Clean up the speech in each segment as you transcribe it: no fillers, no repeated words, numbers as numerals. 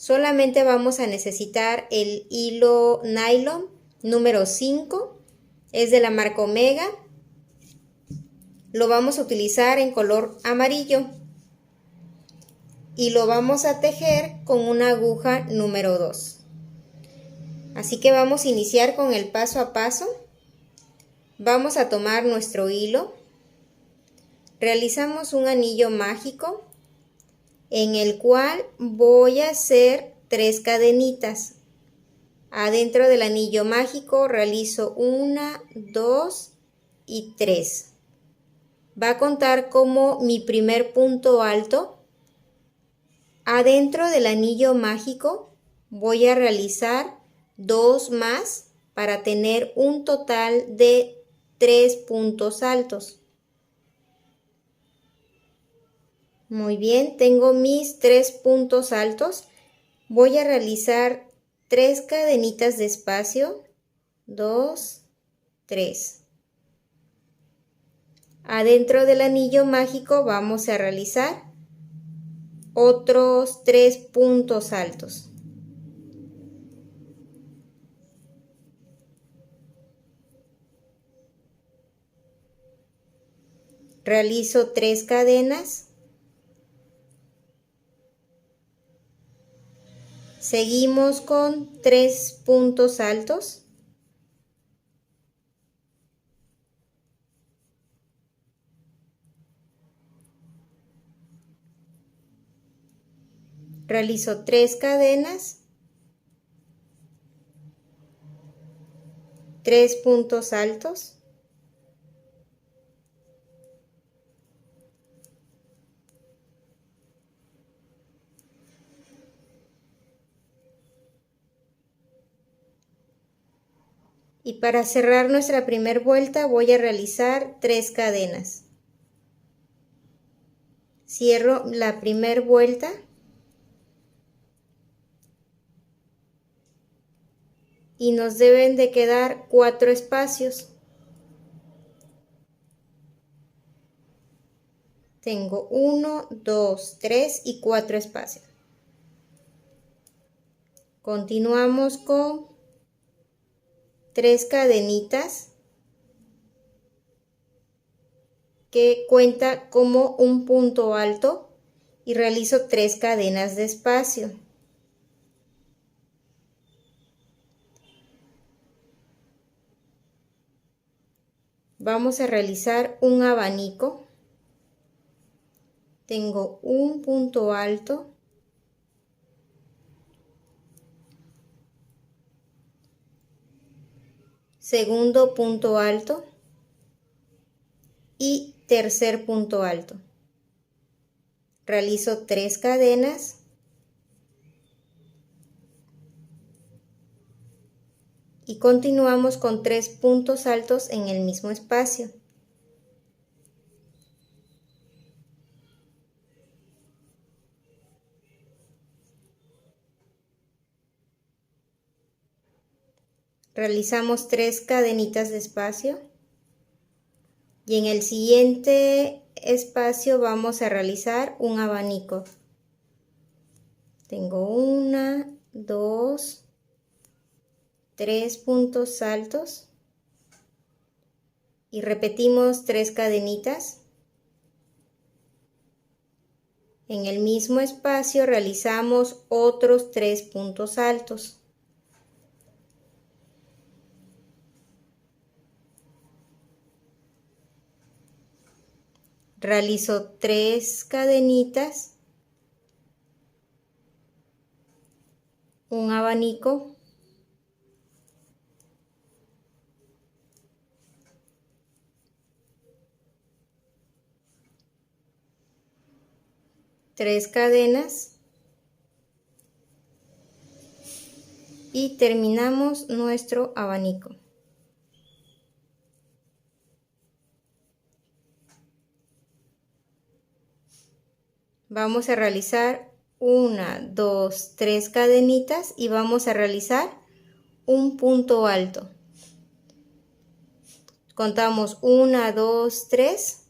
Solamente vamos a necesitar el hilo nylon número 5, es de la marca Omega. Lo vamos a utilizar en color amarillo y lo vamos a tejer con una aguja número 2. Así que vamos a iniciar con el paso a paso. Vamos a tomar nuestro hilo, realizamos un anillo mágico en el cual voy a hacer 3 cadenitas. Adentro del anillo mágico realizo 1, 2 y 3. Va a contar como mi primer punto alto. Adentro del anillo mágico voy a realizar 2 más para tener un total de 3 puntos altos. Muy bien, tengo mis 3 puntos altos. Voy a realizar 3 cadenitas de espacio, 2, 3. Adentro del anillo mágico vamos a realizar otros 3 puntos altos. Realizo 3 cadenas. Seguimos con 3 puntos altos. Realizo 3 cadenas, 3 puntos altos. Y para cerrar nuestra primera vuelta voy a realizar 3 cadenas. Cierro la primera vuelta. Y nos deben de quedar 4 espacios. Tengo 1, 2, 3 y 4 espacios. Continuamos con 3 cadenitas que cuenta como un punto alto y realizo 3 cadenas de espacio. Vamos a realizar un abanico. Tengo un punto alto, segundo punto alto y tercer punto alto. Realizo 3 cadenas y continuamos con 3 puntos altos en el mismo espacio. Realizamos 3 cadenitas de espacio y en el siguiente espacio vamos a realizar un abanico. Tengo 1, 2, 3 puntos altos y repetimos 3 cadenitas. En el mismo espacio realizamos otros 3 puntos altos. Realizo 3 cadenitas, un abanico, tres cadenas y terminamos nuestro abanico. Vamos a realizar 1, 2, 3 cadenitas y vamos a realizar un punto alto. Contamos 1, 2, 3.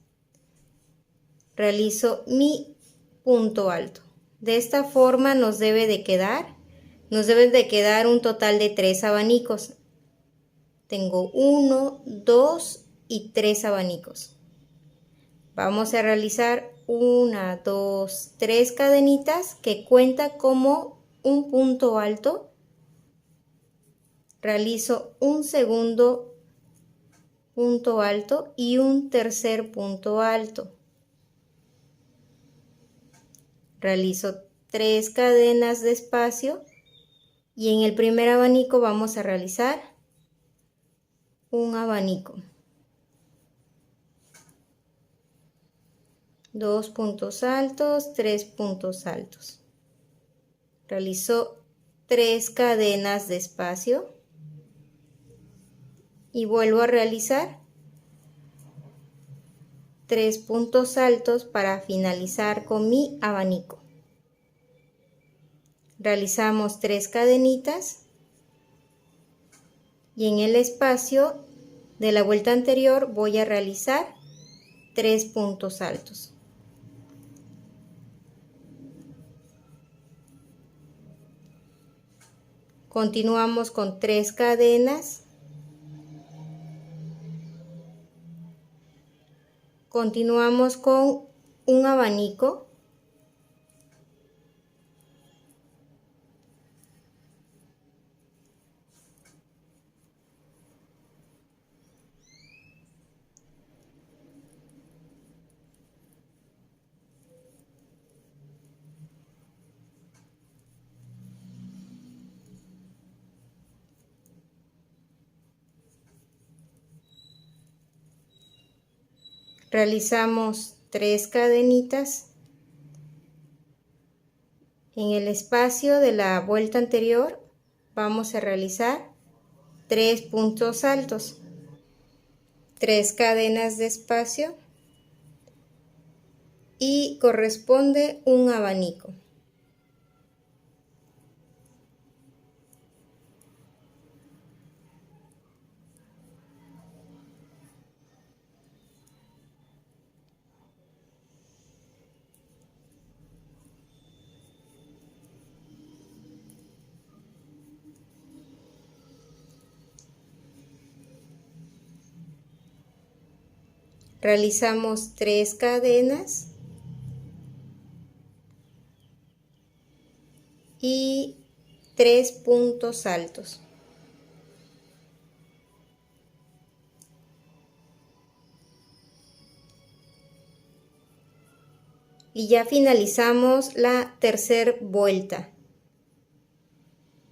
Realizo mi punto alto. De esta forma nos deben de quedar un total de 3 abanicos. Tengo 1, 2 y 3 abanicos. Vamos a realizar 1, 2, 3 cadenitas que cuenta como un punto alto. Realizo un segundo punto alto y un tercer punto alto. Realizo 3 cadenas de espacio y en el primer abanico vamos a realizar un abanico. 2 puntos altos, 3 puntos altos. Realizo 3 cadenas de espacio y vuelvo a realizar 3 puntos altos para finalizar con mi abanico. Realizamos 3 cadenitas y en el espacio de la vuelta anterior voy a realizar 3 puntos altos. Continuamos con 3 cadenas. Continuamos con un abanico. Realizamos 3 cadenitas. En el espacio de la vuelta anterior vamos a realizar 3 puntos altos, 3 cadenas de espacio y corresponde un abanico. Realizamos 3 cadenas y 3 puntos altos. Y ya finalizamos la tercera vuelta.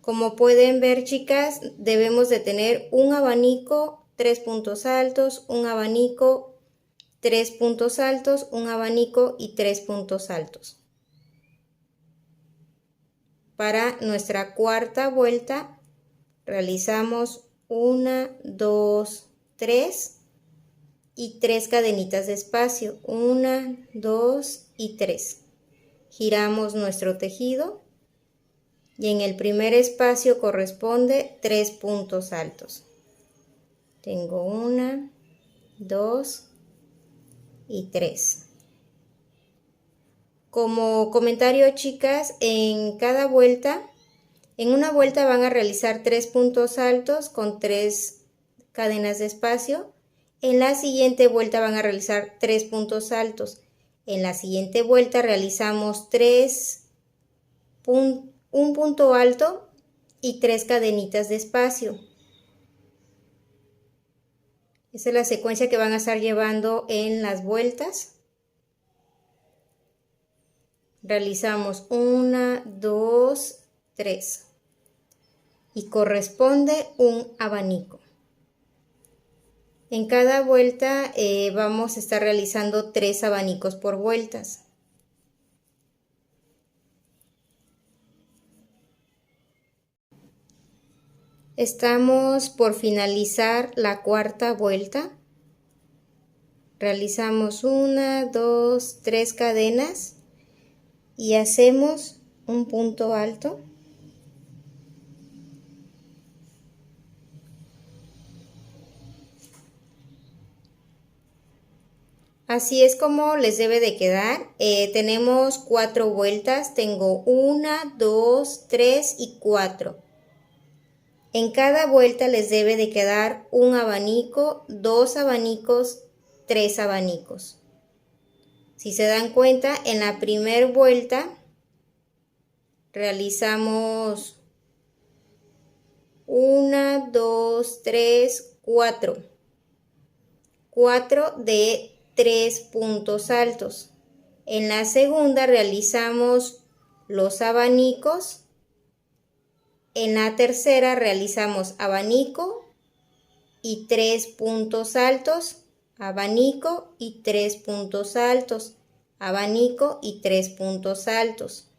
Como pueden ver, chicas, debemos de tener un abanico, 3 puntos altos, un abanico, 3 puntos altos, un abanico y 3 puntos altos. Para nuestra cuarta vuelta realizamos 1, 2, 3 y 3 cadenitas de espacio, 1, 2 y 3. Giramos nuestro tejido y en el primer espacio corresponde 3 puntos altos. Tengo 1, 2 y 3. Como comentario, chicas, en una vuelta van a realizar 3 puntos altos con 3 cadenas de espacio. En la siguiente vuelta van a realizar 3 puntos altos. En la siguiente vuelta realizamos un punto alto y 3 cadenitas de espacio. Esa es la secuencia que van a estar llevando en las vueltas. Realizamos 1, 2, 3 y corresponde un abanico. En cada vuelta vamos a estar realizando 3 abanicos por vueltas. Estamos por finalizar la cuarta vuelta. Realizamos 1, 2, 3 cadenas y hacemos un punto alto. Así es como les debe de quedar. Tenemos 4 vueltas. Tengo 1, 2, 3 y 4. En cada vuelta les debe de quedar un abanico, 2 abanicos, 3 abanicos. Si se dan cuenta, en la primera vuelta realizamos 1, 2, 3, 4. 4 de 3 puntos altos. En la segunda realizamos los abanicos. En la tercera realizamos abanico y 3 puntos altos, abanico y 3 puntos altos, abanico y 3 puntos altos.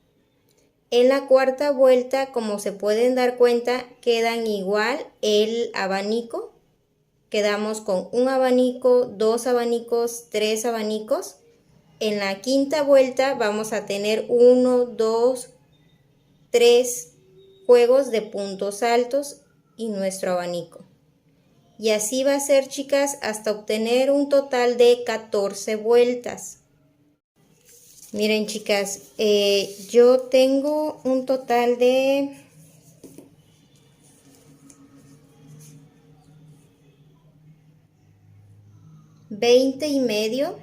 En la cuarta vuelta, como se pueden dar cuenta, quedan igual el abanico. Quedamos con un abanico, 2 abanicos, 3 abanicos. En la quinta vuelta vamos a tener 1, 2, 3 juegos de puntos altos y nuestro abanico. Y así va a ser, chicas, hasta obtener un total de 14 vueltas. Miren, chicas, yo tengo un total de 20 y medio.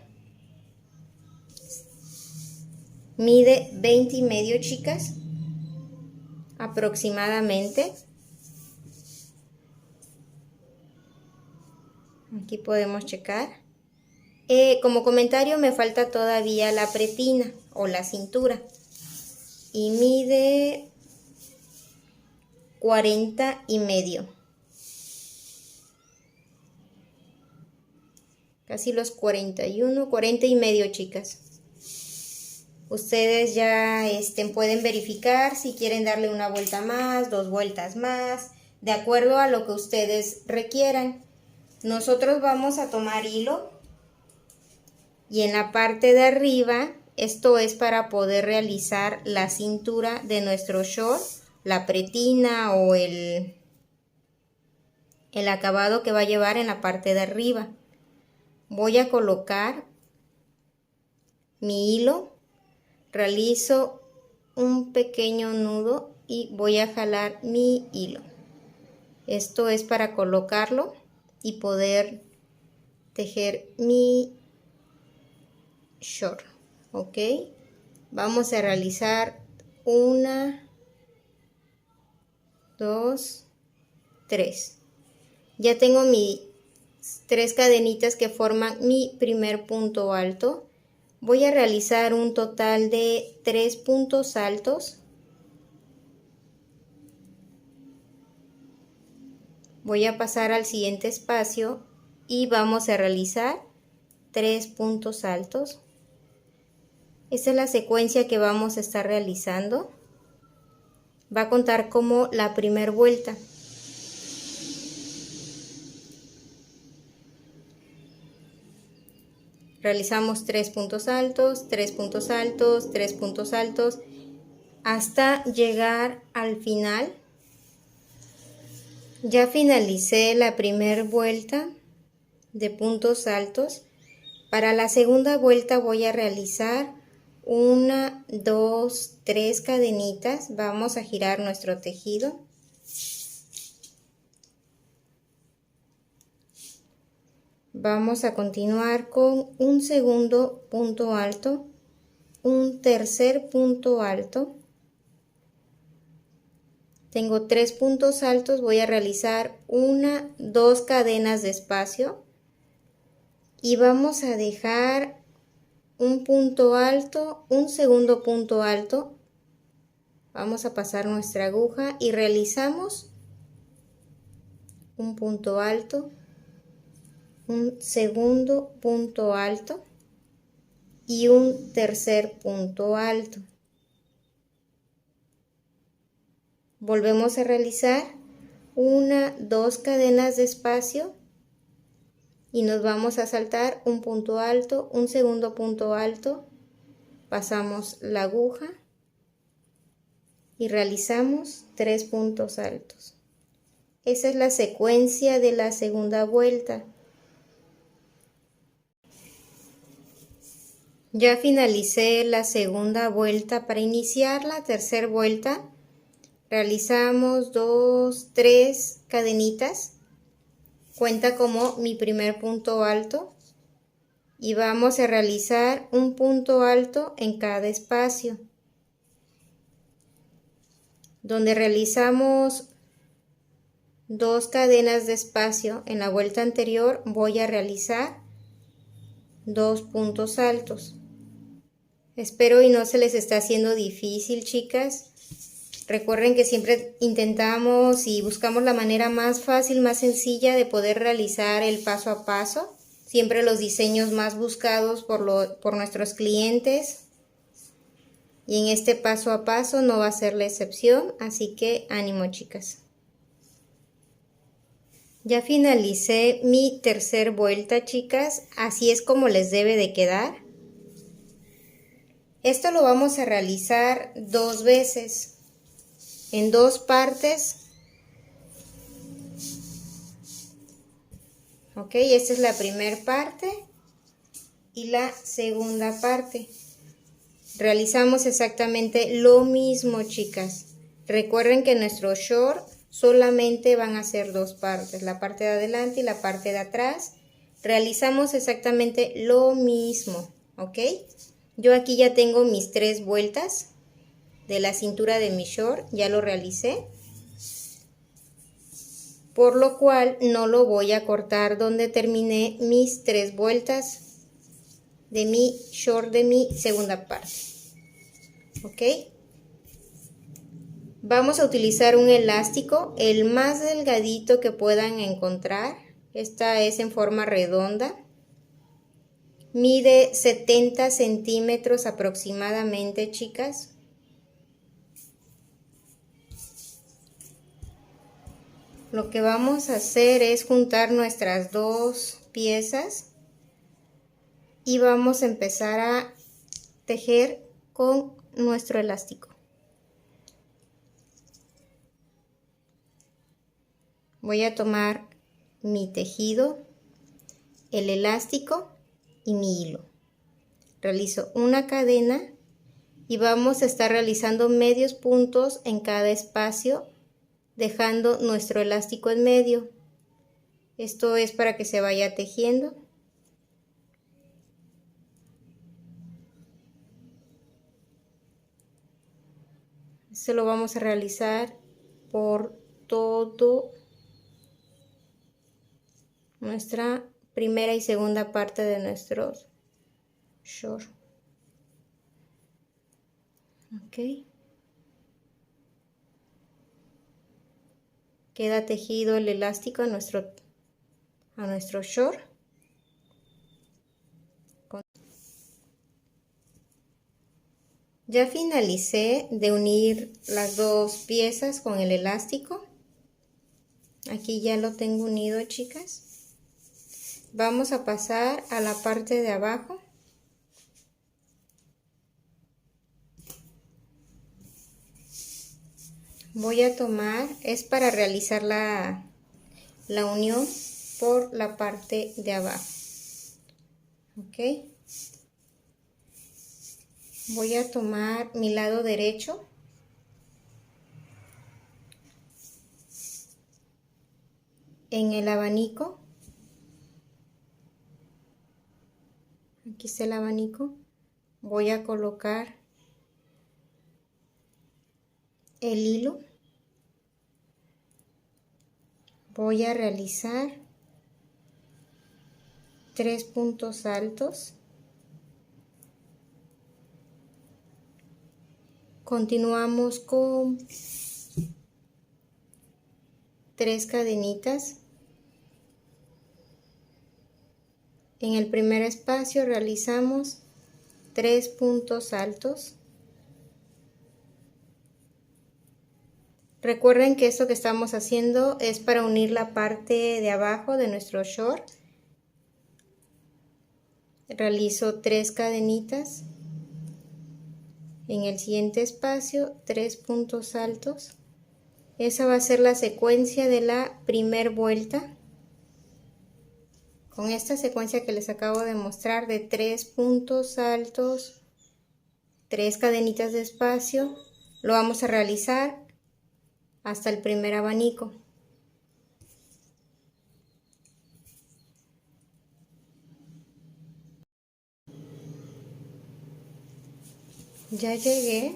Mide 20 y medio, chicas, aproximadamente. Aquí podemos checar. Como comentario, me falta todavía la pretina o la cintura. Y mide 40 y medio. Casi los 41, 40 y medio, chicas. Ustedes ya pueden verificar si quieren darle una vuelta más, 2 vueltas más, de acuerdo a lo que ustedes requieran. Nosotros vamos a tomar hilo y en la parte de arriba, esto es para poder realizar la cintura de nuestro short, la pretina o el acabado que va a llevar en la parte de arriba. Voy a colocar mi hilo, realizo un pequeño nudo y voy a jalar mi hilo. Esto es para colocarlo y poder tejer mi short. Ok, vamos a realizar 1, 2, 3. Ya tengo mis 3 cadenitas que forman mi primer punto alto. Voy a realizar un total de 3 puntos altos. Voy a pasar al siguiente espacio y vamos a realizar 3 puntos altos. Esta es la secuencia que vamos a estar realizando. Va a contar como la primera vuelta. Realizamos 3 puntos altos, 3 puntos altos, 3 puntos altos, hasta llegar al final. Ya finalicé la primera vuelta de puntos altos. Para la segunda vuelta voy a realizar 1, 2, 3 cadenitas. Vamos a girar nuestro tejido. Vamos a continuar con un segundo punto alto, un tercer punto alto. Tengo 3 puntos altos, voy a realizar 1, 2 cadenas de espacio y vamos a dejar un punto alto, un segundo punto alto. Vamos a pasar nuestra aguja y realizamos un punto alto, un segundo punto alto y un tercer punto alto. Volvemos a realizar 1, 2 cadenas de espacio y nos vamos a saltar un punto alto, un segundo punto alto, pasamos la aguja y realizamos 3 puntos altos. Esa es la secuencia de la segunda vuelta. Ya finalicé la segunda vuelta. Para iniciar la tercera vuelta realizamos 2, 3 cadenitas. Cuenta como mi primer punto alto. Y vamos a realizar un punto alto en cada espacio. Donde realizamos 2 cadenas de espacio en la vuelta anterior, voy a realizar 2 puntos altos. Espero y no se les está haciendo difícil, chicas. Recuerden que siempre intentamos y buscamos la manera más fácil, más sencilla de poder realizar el paso a paso. Siempre los diseños más buscados por nuestros clientes. Y en este paso a paso no va a ser la excepción, así que ánimo, chicas. Ya finalicé mi tercera vuelta, chicas. Así es como les debe de quedar. Esto lo vamos a realizar 2 veces, en 2 partes. Ok, esta es la primera parte y la segunda parte. Realizamos exactamente lo mismo, chicas. Recuerden que nuestro short solamente van a ser 2 partes, la parte de adelante y la parte de atrás. Realizamos exactamente lo mismo, ¿ok? Yo aquí ya tengo mis 3 vueltas de la cintura de mi short, ya lo realicé. Por lo cual no lo voy a cortar donde terminé mis 3 vueltas de mi short de mi segunda parte. ¿Ok? Vamos a utilizar un elástico, el más delgadito que puedan encontrar. Esta es en forma redonda. Mide 70 centímetros aproximadamente, chicas. Lo que vamos a hacer es juntar nuestras 2 piezas y vamos a empezar a tejer con nuestro elástico. Voy a tomar mi tejido, el elástico y mi hilo. Realizo una cadena y vamos a estar realizando medios puntos en cada espacio, dejando nuestro elástico en medio. Esto es para que se vaya tejiendo. Esto lo vamos a realizar por todo nuestra primera y segunda parte de nuestros short. Ok. Queda tejido el elástico a nuestro short. Ya finalicé de unir las 2 piezas con el elástico. Aquí ya lo tengo unido, chicas. Vamos a pasar a la parte de abajo. Voy a tomar, es para realizar la unión por la parte de abajo. Ok. Voy a tomar mi lado derecho. En el abanico. Aquí está el abanico. Voy a colocar el hilo. Voy a realizar 3 puntos altos. Continuamos con 3 cadenitas. En el primer espacio realizamos 3 puntos altos. Recuerden que esto que estamos haciendo es para unir la parte de abajo de nuestro short. Realizo 3 cadenitas. En el siguiente espacio 3 puntos altos. Esa va a ser la secuencia de la primera vuelta. Con esta secuencia que les acabo de mostrar de 3 puntos altos, 3 cadenitas de espacio, lo vamos a realizar hasta el primer abanico. Ya llegué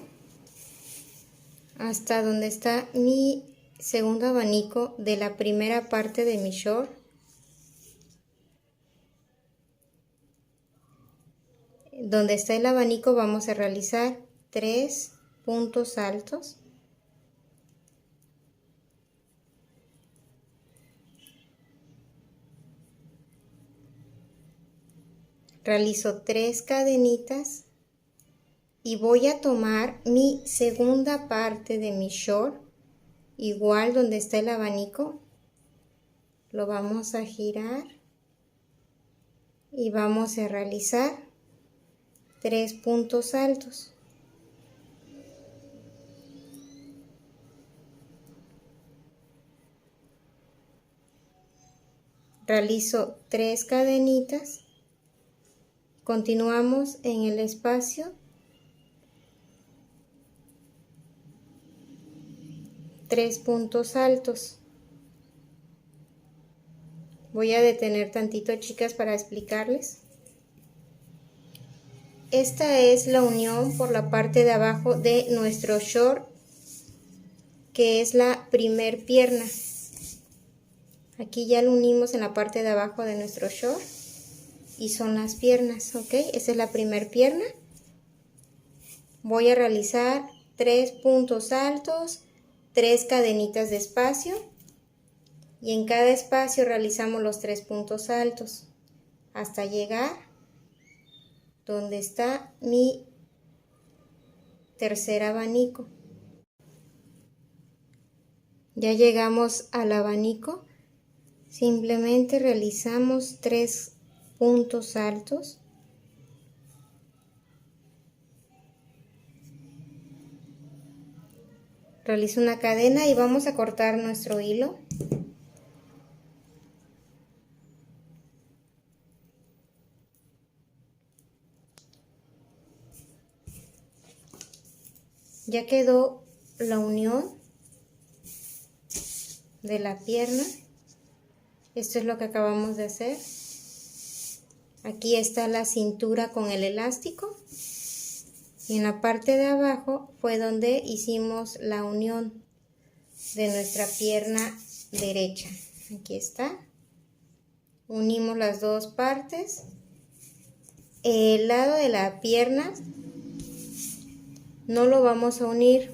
hasta donde está mi segundo abanico de la primera parte de mi short. Donde está el abanico vamos a realizar 3 puntos altos. Realizo 3 cadenitas y voy a tomar mi segunda parte de mi short, igual donde está el abanico, lo vamos a girar y vamos a realizar 3 puntos altos. Realizo 3 cadenitas, continuamos en el espacio, 3 puntos altos. Voy a detener tantito, chicas, para explicarles. Esta es la unión por la parte de abajo de nuestro short, que es la primer pierna. Aquí ya lo unimos en la parte de abajo de nuestro short y son las piernas, ¿ok? Esa es la primer pierna. Voy a realizar 3 puntos altos, 3 cadenitas de espacio y en cada espacio realizamos los 3 puntos altos hasta llegar donde está mi tercer abanico. Ya llegamos al abanico, simplemente realizamos 3 puntos altos. Realizo una cadena y vamos a cortar nuestro hilo. Ya quedó la unión de la pierna. Esto es lo que acabamos de hacer. Aquí está la cintura con el elástico y en la parte de abajo fue donde hicimos la unión de nuestra pierna derecha. Aquí está. Unimos las dos partes. El lado de la pierna no lo vamos a unir.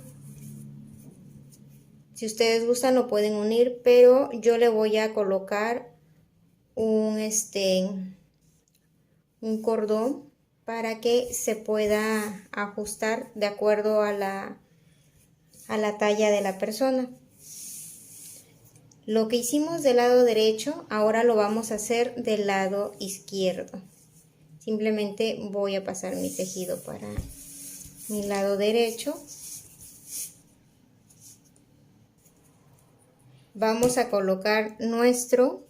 Si ustedes gustan lo pueden unir, pero yo le voy a colocar un cordón para que se pueda ajustar de acuerdo a la talla de la persona. Lo que hicimos del lado derecho, ahora lo vamos a hacer del lado izquierdo. Simplemente voy a pasar mi tejido para mi lado derecho. Vamos a colocar nuestro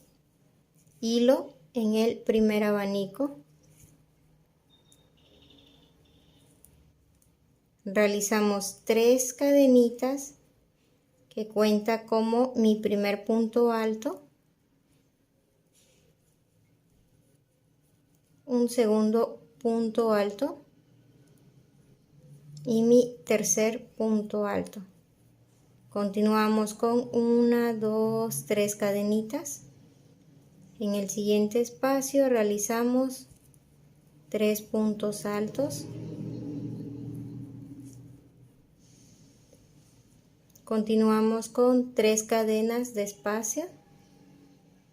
hilo en el primer abanico. Realizamos 3 cadenitas que cuenta como mi primer punto alto, un segundo punto alto y mi tercer punto alto. Continuamos con 1, 2, 3 cadenitas. En el siguiente espacio realizamos 3 puntos altos. Continuamos con 3 cadenas de espacio,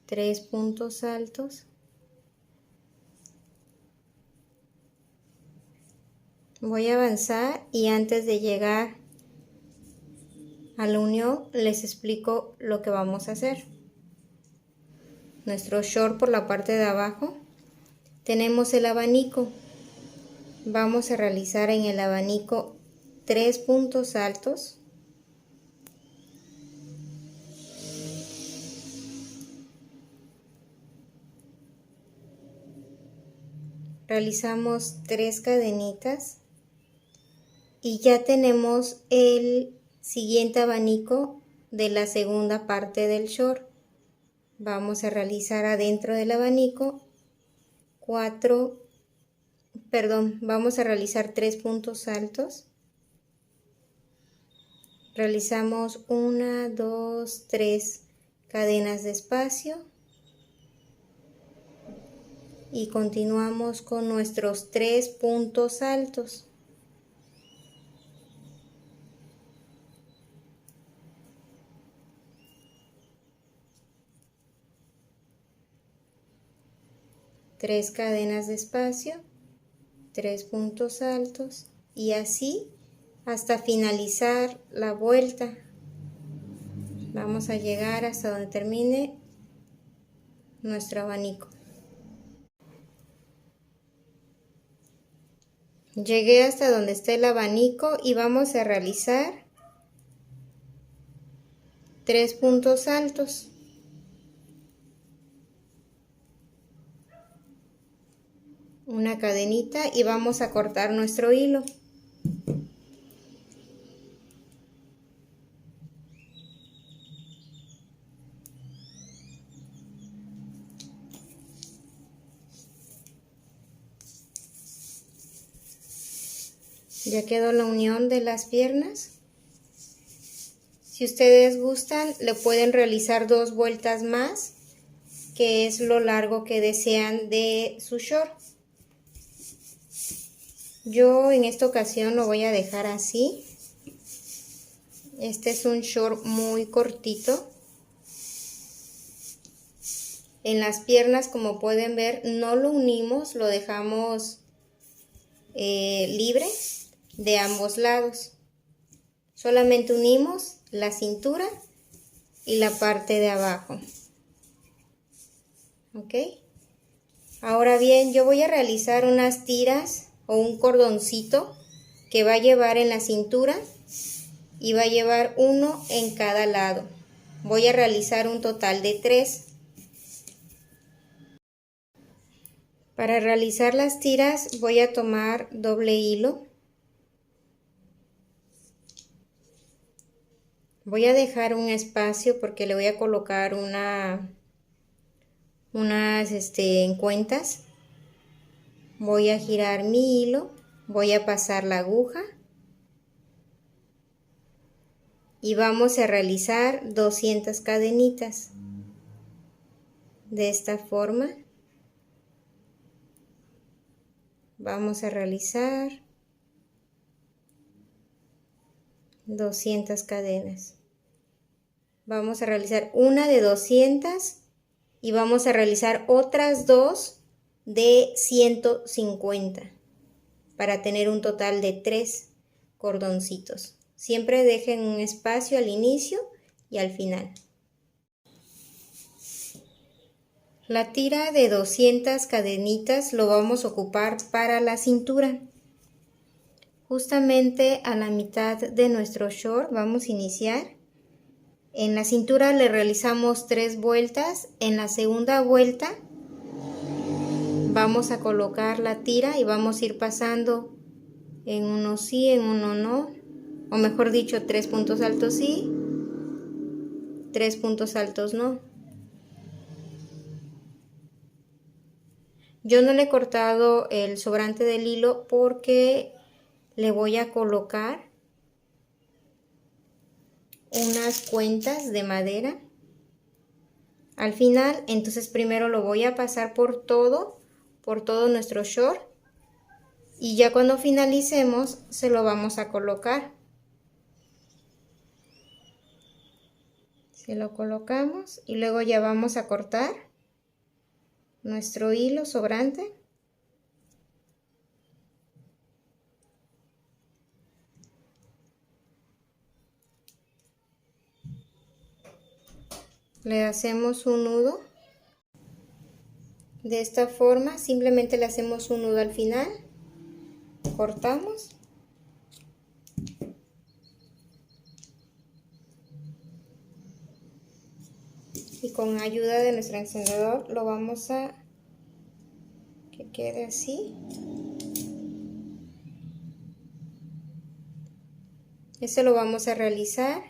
3 puntos altos. Voy a avanzar y antes de llegar a la unión les explico lo que vamos a hacer. Nuestro short por la parte de abajo tenemos el abanico. Vamos a realizar en el abanico 3 puntos altos. realizamos 3 cadenitas y ya tenemos el siguiente abanico de la segunda parte del short. Vamos a realizar adentro del abanico vamos a realizar 3 puntos altos. Realizamos 1, 2, 3 cadenas de espacio y continuamos con nuestros 3 puntos altos. Tres cadenas de espacio, 3 puntos altos y así hasta finalizar la vuelta. Vamos a llegar hasta donde termine nuestro abanico. Llegué hasta donde está el abanico y vamos a realizar 3 puntos altos. Una cadenita y vamos a cortar nuestro hilo. Ya quedó la unión de las piernas. Si ustedes gustan, le pueden realizar 2 vueltas más, que es lo largo que desean de su short. Yo en esta ocasión lo voy a dejar así. Este es un short muy cortito. En las piernas, como pueden ver, no lo unimos, lo dejamos libre de ambos lados. Solamente unimos la cintura y la parte de abajo. ¿Ok? Ahora bien, yo voy a realizar unas tiras o un cordoncito que va a llevar en la cintura y va a llevar uno en cada lado. Voy a realizar un total de 3. Para realizar las tiras voy a tomar doble hilo. Voy a dejar un espacio porque le voy a colocar unas cuentas. Voy a girar mi hilo, voy a pasar la aguja y vamos a realizar 200 cadenitas. De esta forma vamos a realizar 200 cadenas. Vamos a realizar una de 200 y vamos a realizar otras 2 de 150 para tener un total de 3 cordoncitos. Siempre dejen un espacio al inicio y al final. La tira de 200 cadenitas lo vamos a ocupar para la cintura. Justamente a la mitad de nuestro short vamos a iniciar. En la cintura le realizamos 3 vueltas. En la segunda vuelta vamos a colocar la tira y vamos a ir pasando en uno sí, en uno no. O mejor dicho, 3 puntos altos sí, 3 puntos altos no. Yo no le he cortado el sobrante del hilo porque le voy a colocar unas cuentas de madera al final. Entonces primero lo voy a pasar por todo nuestro short y ya cuando finalicemos se lo vamos a colocar. Se lo colocamos y luego ya vamos a cortar nuestro hilo sobrante. Le hacemos un nudo. De esta forma, simplemente le hacemos un nudo al final. Cortamos. Y con ayuda de nuestro encendedor lo vamos a que quede así. Esto lo vamos a realizar.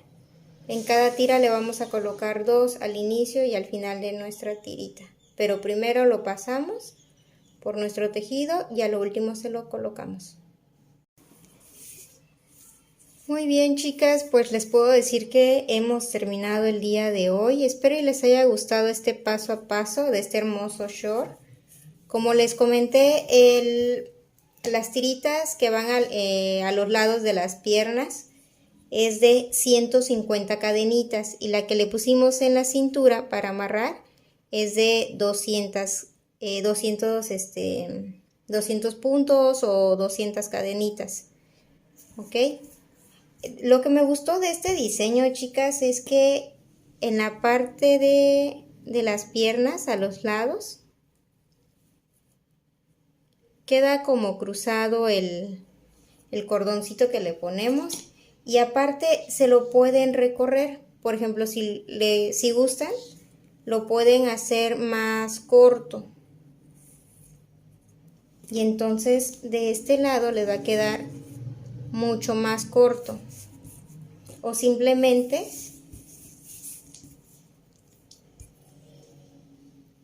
En cada tira le vamos a colocar 2 al inicio y al final de nuestra tirita. Pero primero lo pasamos por nuestro tejido y a lo último se lo colocamos. Muy bien, chicas, pues les puedo decir que hemos terminado el día de hoy. Espero y les haya gustado este paso a paso de este hermoso short. Como les comenté, las tiritas que van a los lados de las piernas es de 150 cadenitas y la que le pusimos en la cintura para amarrar es de 200 puntos o 200 cadenitas. ¿Ok? Lo que me gustó de este diseño, chicas, es que en la parte de las piernas a los lados queda como cruzado el cordoncito que le ponemos y aparte se lo pueden recorrer. Por ejemplo, si gustan, lo pueden hacer más corto. Y entonces de este lado les va a quedar mucho más corto. O simplemente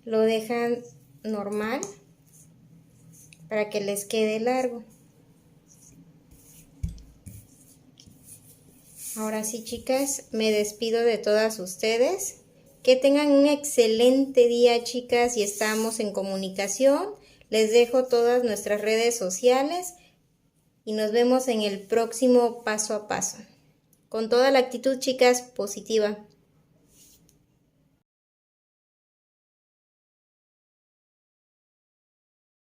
lo dejan normal para que les quede largo. Ahora sí, chicas, me despido de todas ustedes. Que tengan un excelente día, chicas, y estamos en comunicación. Les dejo todas nuestras redes sociales y nos vemos en el próximo paso a paso. Con toda la actitud, chicas, positiva.